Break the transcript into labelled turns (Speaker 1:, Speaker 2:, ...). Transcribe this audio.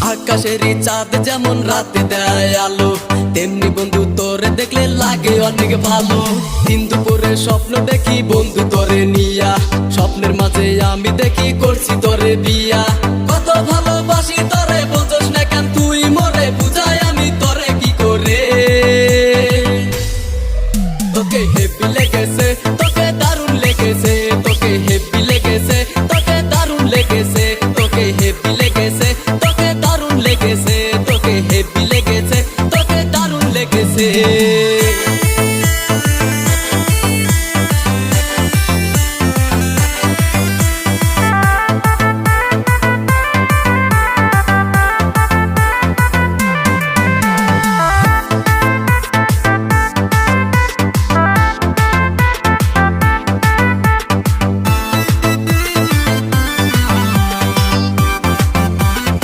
Speaker 1: আকাশেরই চাঁদ যেমন রাতে দেয় আলো, তেমনি বন্ধু তোরে দেখলে লাগে অনেক ভালো। দিন দুপুরে স্বপ্ন দেখি বন্ধু তোরে নিয়া, স্বপ্নের মাঝে আমি দেখি করছি তোরে বিয়া। কত ভালোবাসি তোরে